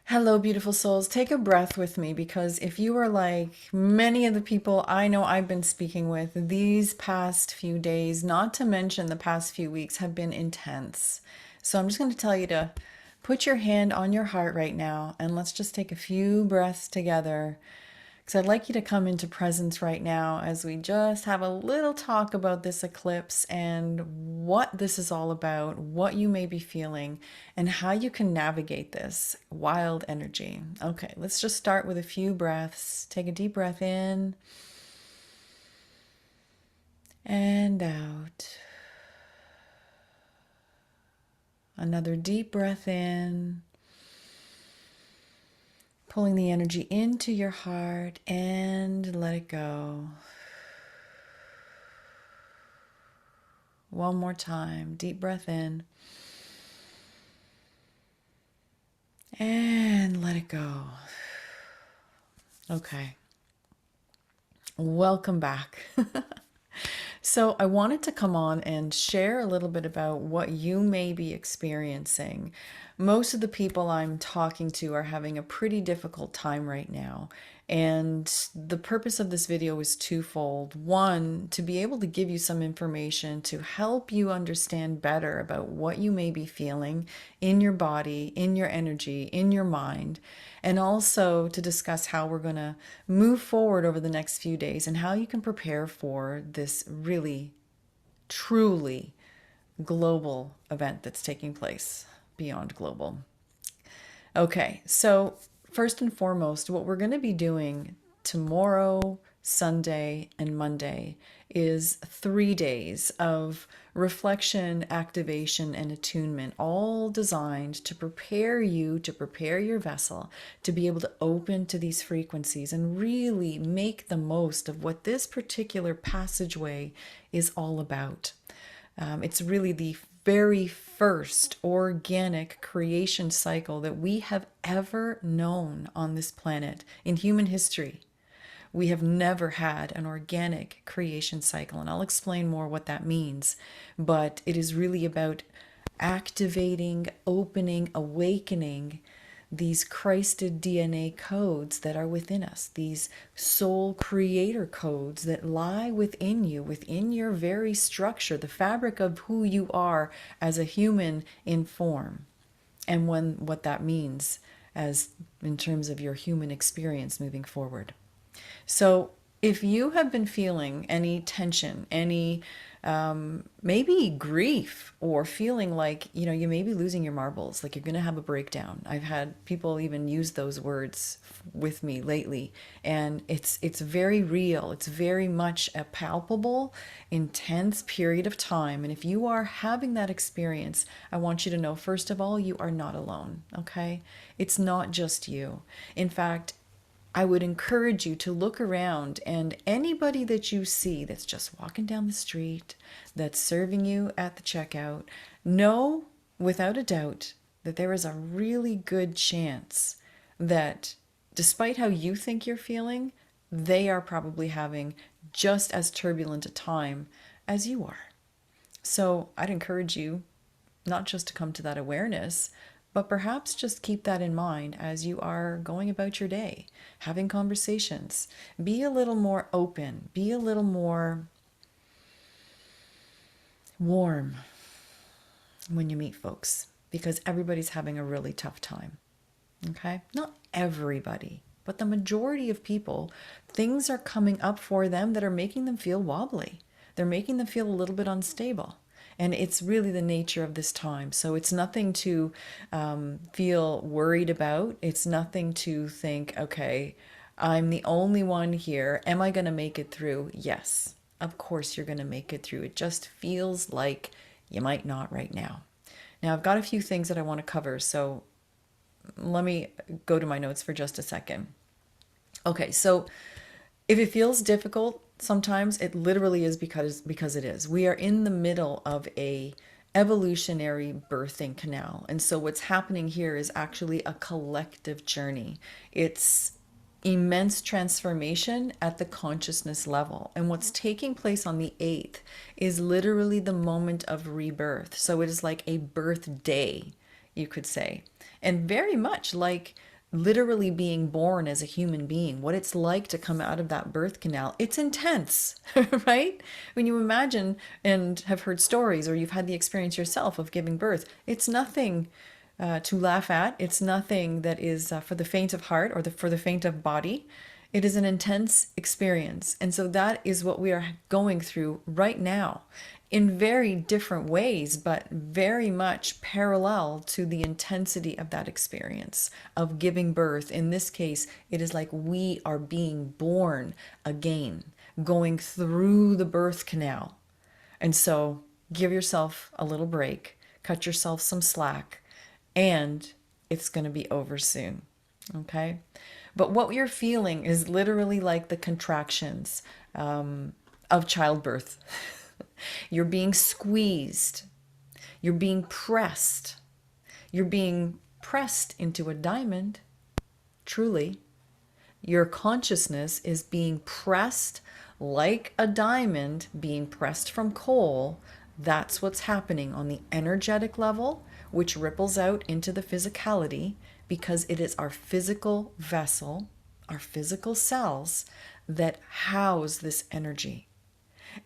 Hello, beautiful souls. Take a breath with me because if you are like many of the people I know I've been speaking with, these past few days, not to mention the past few weeks, have been intense. So I'm just going to tell you to put your hand on your heart right now and let's just take a few breaths together. Because I'd like you to come into presence right now as we just have a little talk about this eclipse and what this is all about, what you may be feeling, and how you can navigate this wild energy. Okay, let's just start with a few breaths. Take a deep breath in and out. Another deep breath in, pulling the energy into your heart and let it go. One more time. Deep breath in. And let it go. Okay. Welcome back. So, I wanted to come on and share a little bit about what you may be experiencing. Most of the people I'm talking to are having a pretty difficult time right now. And the purpose of this video is twofold. One, to be able to give you some information to help you understand better about what you may be feeling in your body, in your energy, in your mind, and also to discuss how we're going to move forward over the next few days and how you can prepare for this really, truly global event that's taking place beyond global. Okay, so first and foremost, what we're going to be doing tomorrow, Sunday, and Monday is 3 days of reflection, activation, and attunement, all designed to prepare you, to prepare your vessel to be able to open to these frequencies and really make the most of what this particular passageway is all about. It's really the very first organic creation cycle that we have ever known on this planet in human history. We have never had an organic creation cycle, and I'll explain more what that means. But it is really about activating, opening, awakening these Christed DNA codes that are within us, these soul creator codes that lie within you, within your very structure, the fabric of who you are as a human in form, and what that means as in terms of your human experience moving forward. So if you have been feeling any tension, any maybe grief, or feeling like, you may be losing your marbles, like you're going to have a breakdown. I've had people even use those words with me lately, and it's very real. It's very much a palpable, intense period of time. And if you are having that experience, I want you to know, first of all, you are not alone, okay? It's not just you. In fact, I would encourage you to look around, and anybody that you see that's just walking down the street, that's serving you at the checkout, know without a doubt that there is a really good chance that despite how you think you're feeling, they are probably having just as turbulent a time as you are. So I'd encourage you not just to come to that awareness, but perhaps just keep that in mind as you are going about your day, having conversations. Be a little more open, be a little more warm when you meet folks, because everybody's having a really tough time. Okay? Not everybody, but the majority of people, things are coming up for them that are making them feel wobbly. They're making them feel a little bit unstable. And it's really the nature of this time. So it's nothing to feel worried about. It's nothing to think, okay, I'm the only one here. Am I going to make it through? Yes, of course you're going to make it through. It just feels like you might not right now. Now, I've got a few things that I want to cover. So let me go to my notes for just a second. Okay, so if it feels difficult, sometimes it literally is because it is. We are in the middle of a evolutionary birthing canal. And so what's happening here is actually a collective journey. It's immense transformation at the consciousness level. And what's taking place on the 8th is literally the moment of rebirth. So it is like a birthday, you could say. And very much like literally being born as a human being, what it's like to come out of that birth canal, it's intense, right? When you imagine and have heard stories or you've had the experience yourself of giving birth, it's nothing to laugh at. It's nothing that is for the faint of heart or for the faint of body. It is an intense experience. And so that is what we are going through right now in very different ways, but very much parallel to the intensity of that experience of giving birth. In this case, it is like we are being born again, going through the birth canal. And so give yourself a little break, cut yourself some slack, and it's going to be over soon. Okay? But what you're feeling is literally like the contractions of childbirth. You're being squeezed. You're being pressed. You're being pressed into a diamond, truly. Your consciousness is being pressed like a diamond being pressed from coal. That's what's happening on the energetic level, which ripples out into the physicality because it is our physical vessel, our physical cells that house this energy.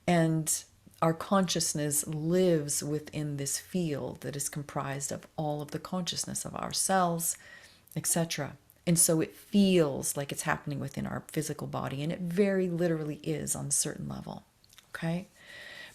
And our consciousness lives within this field that is comprised of all of the consciousness of our cells, etc. And so it feels like it's happening within our physical body, and it very literally is on a certain level. Okay?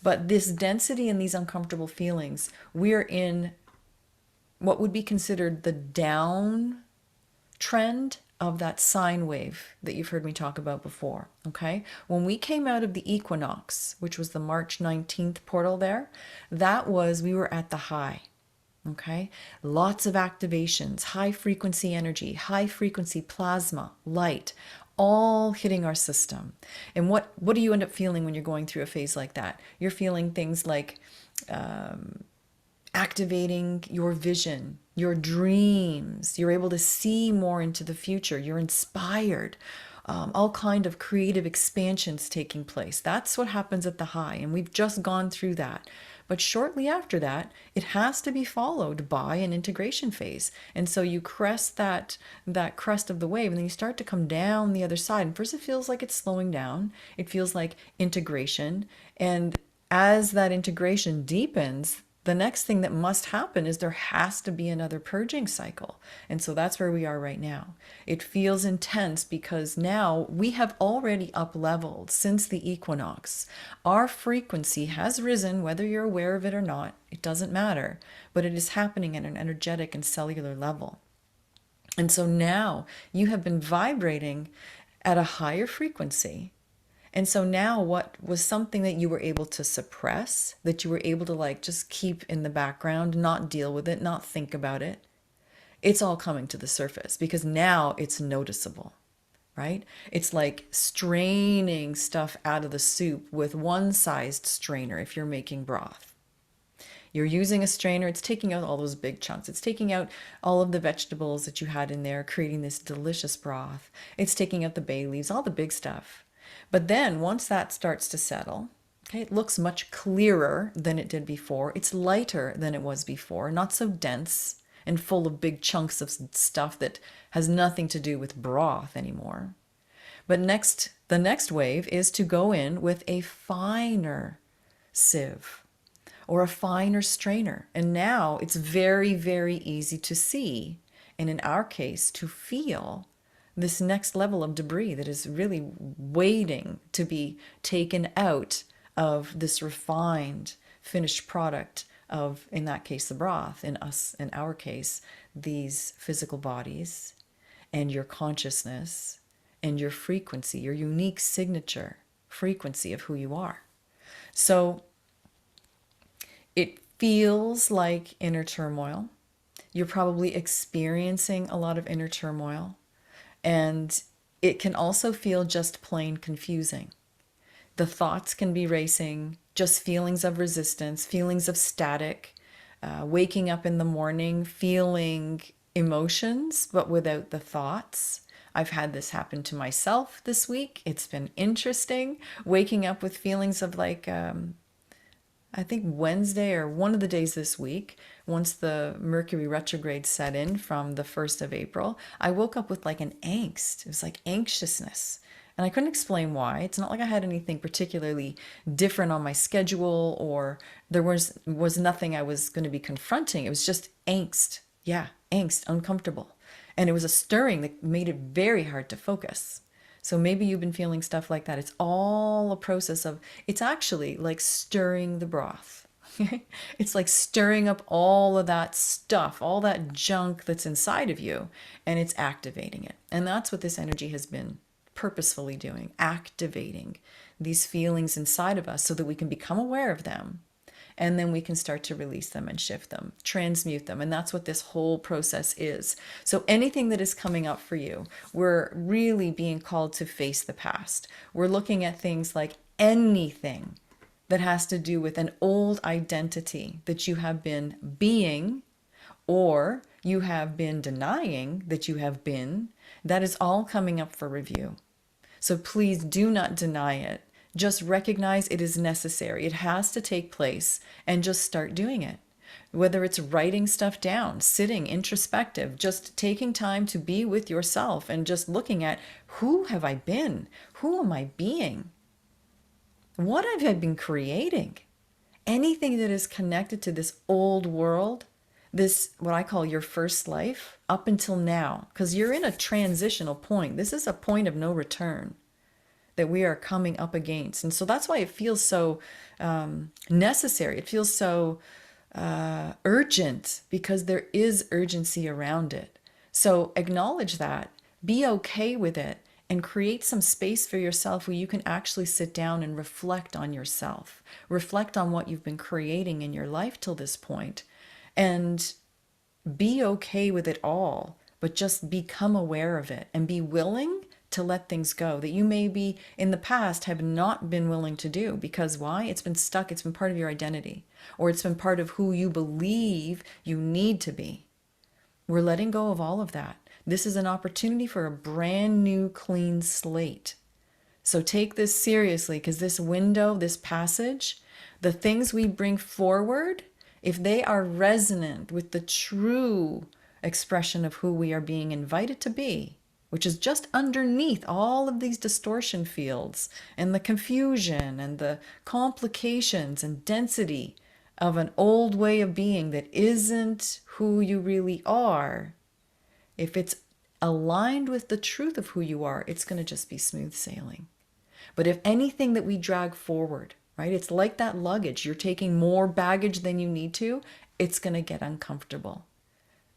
But this density and these uncomfortable feelings, we're in what would be considered the down trend of that sine wave that you've heard me talk about before. Okay? When we came out of the equinox, which was the March 19th portal there, we were at the high. Okay? Lots of activations, high frequency energy, high frequency plasma, light, all hitting our system. And what do you end up feeling when you're going through a phase like that? You're feeling things like activating your vision, your dreams. You're able to see more into the future. You're inspired. All kind of creative expansions taking place. That's what happens at the high, and we've just gone through that. But shortly after that, it has to be followed by an integration phase. And so you crest that crest of the wave, and then you start to come down the other side. And first it feels like it's slowing down. It feels like integration. And as that integration deepens, the next thing that must happen is there has to be another purging cycle. And so that's where we are right now. It feels intense because now we have already up-leveled since the equinox. Our frequency has risen, whether you're aware of it or not. It doesn't matter. But it is happening at an energetic and cellular level. And so now you have been vibrating at a higher frequency. And so now what was something that you were able to suppress, that you were able to like just keep in the background, not deal with it, not think about it, it's all coming to the surface because now it's noticeable, right? It's like straining stuff out of the soup with one-sized strainer if you're making broth. You're using a strainer, it's taking out all those big chunks. It's taking out all of the vegetables that you had in there, creating this delicious broth. It's taking out the bay leaves, all the big stuff. But then once that starts to settle, okay, it looks much clearer than it did before. It's lighter than it was before, not so dense and full of big chunks of stuff that has nothing to do with broth anymore. But the next wave is to go in with a finer sieve or a finer strainer. And now it's very, very easy to see, and in our case, to feel this next level of debris that is really waiting to be taken out of this refined, finished product of, in that case, the broth, in our case, these physical bodies, and your consciousness, and your frequency, your unique signature frequency of who you are. So it feels like inner turmoil. You're probably experiencing a lot of inner turmoil. And it can also feel just plain confusing. The thoughts can be racing, just feelings of resistance, feelings of static, waking up in the morning, feeling emotions, but without the thoughts. I've had this happen to myself this week. It's been interesting, waking up with feelings of like I think Wednesday or one of the days this week, once the Mercury retrograde set in from the 1st of April, I woke up with like an angst. It was like anxiousness. And I couldn't explain why. It's not like I had anything particularly different on my schedule, or there was nothing I was going to be confronting. It was just angst. Yeah, angst, uncomfortable. And it was a stirring that made it very hard to focus. So maybe you've been feeling stuff like that. It's all a process of, it's actually like stirring the broth. It's like stirring up all of that stuff, all that junk that's inside of you, and it's activating it. And that's what this energy has been purposefully doing, activating these feelings inside of us so that we can become aware of them, and then we can start to release them and shift them, transmute them. And that's what this whole process is. So anything that is coming up for you, we're really being called to face the past. We're looking at things like anything that has to do with an old identity that you have been being, or you have been denying that you have been. That is all coming up for review. So please do not deny it. Just recognize it is necessary. It has to take place, and just start doing it. Whether it's writing stuff down, sitting introspective, just taking time to be with yourself and just looking at, who have I been? Who am I being? What have I been creating? Anything that is connected to this old world, this, what I call your first life, up until now, because you're in a transitional point. This is a point of no return that we are coming up against. And so that's why it feels so necessary. It feels so urgent, because there is urgency around it. So acknowledge that, be okay with it, and create some space for yourself where you can actually sit down and reflect on yourself, reflect on what you've been creating in your life till this point, and be okay with it all, but just become aware of it and be willing to let things go that you maybe in the past have not been willing to do. Because why? It's been stuck. It's been part of your identity, or it's been part of who you believe you need to be. We're letting go of all of that. This is an opportunity for a brand new clean slate. So take this seriously, because this window, this passage, the things we bring forward, if they are resonant with the true expression of who we are being invited to be, which is just underneath all of these distortion fields and the confusion and the complications and density of an old way of being that isn't who you really are, if it's aligned with the truth of who you are, it's going to just be smooth sailing. But if anything that we drag forward, right, it's like that luggage. You're taking more baggage than you need to. It's going to get uncomfortable.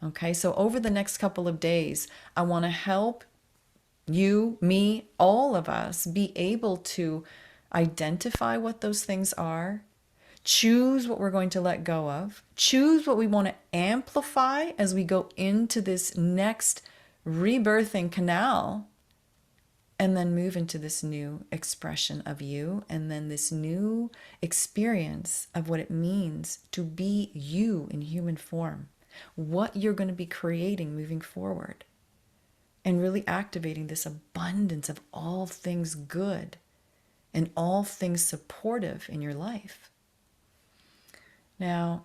Okay, so over the next couple of days, I want to help you, me, all of us be able to identify what those things are, choose what we're going to let go of, choose what we want to amplify as we go into this next rebirthing canal, and then move into this new expression of you, and then this new experience of what it means to be you in human form, what you're going to be creating moving forward, and really activating this abundance of all things good and all things supportive in your life. Now,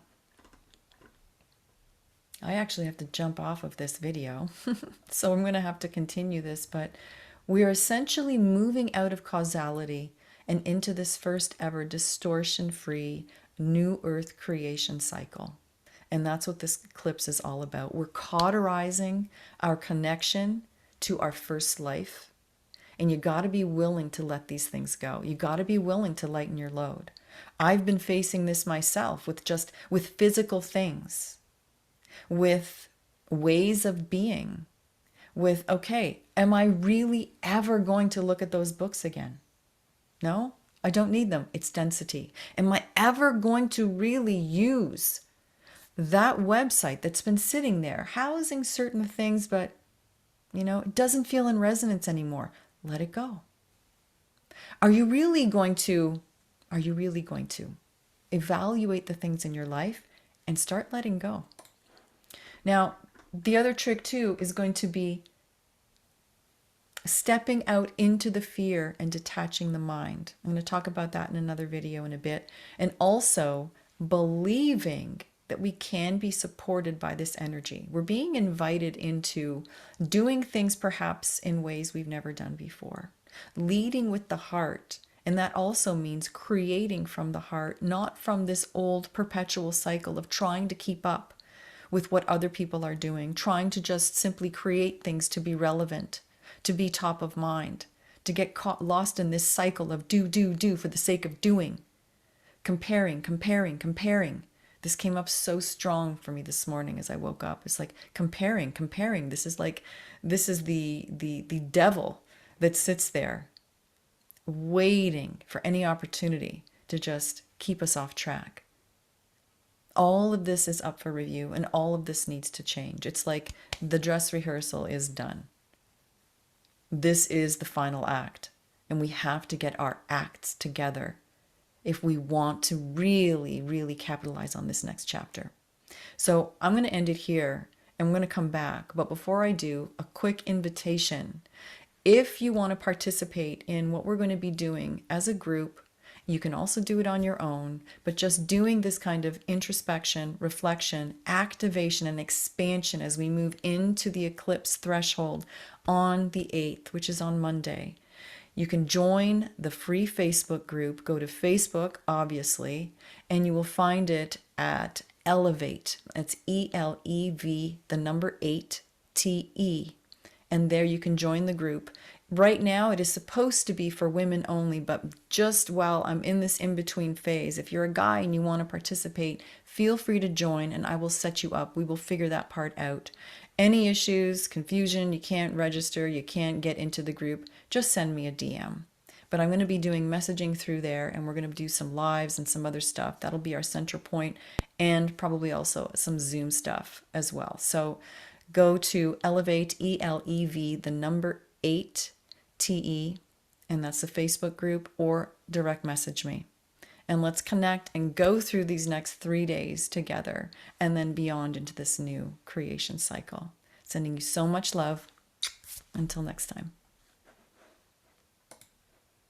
I actually have to jump off of this video, so I'm going to have to continue this, but we are essentially moving out of causality and into this first ever distortion-free new earth creation cycle. And that's what this eclipse is all about. We're cauterizing our connection to our first life. And you got to be willing to let these things go. You got to be willing to lighten your load. I've been facing this myself with physical things, with ways of being, with, okay, am I really ever going to look at those books again? No, I don't need them. It's density. Am I ever going to really use that website that's been sitting there housing certain things, but it doesn't feel in resonance anymore? Let it go. Are you really going to evaluate the things in your life and start letting go? Now, the other trick too is going to be stepping out into the fear and detaching the mind. I'm going to talk about that in another video in a bit. And also believing that we can be supported by this energy. We're being invited into doing things perhaps in ways we've never done before, leading with the heart. And that also means creating from the heart, not from this old perpetual cycle of trying to keep up with what other people are doing, trying to just simply create things to be relevant, to be top of mind, to get caught lost in this cycle of do for the sake of doing, comparing. This came up so strong for me this morning as I woke up. It's like comparing. This is the devil that sits there waiting for any opportunity to just keep us off track. All of this is up for review and all of this needs to change. It's like the dress rehearsal is done. This is the final act, and we have to get our acts together if we want to really, really capitalize on this next chapter. So I'm going to end it here and I'm going to come back. But before I do, a quick invitation. If you want to participate in what we're going to be doing as a group, you can also do it on your own, but just doing this kind of introspection, reflection, activation, and expansion as we move into the eclipse threshold on the 8th, which is on Monday. You can join the free Facebook group. Go to Facebook, obviously, and you will find it at Elevate. It's ELEV, the number 8, TE. And there you can join the group. Right now, it is supposed to be for women only, but just while I'm in this in-between phase, if you're a guy and you want to participate, feel free to join and I will set you up. We will figure that part out. Any issues, confusion, you can't register, you can't get into the group, just send me a DM. But I'm going to be doing messaging through there and we're going to do some lives and some other stuff. That'll be our central point and probably also some Zoom stuff as well. So go to Elevate, ELEV, the number 8, TE, and that's the Facebook group, or direct message me. And let's connect and go through these next 3 days together and then beyond into this new creation cycle. Sending you so much love. Until next time.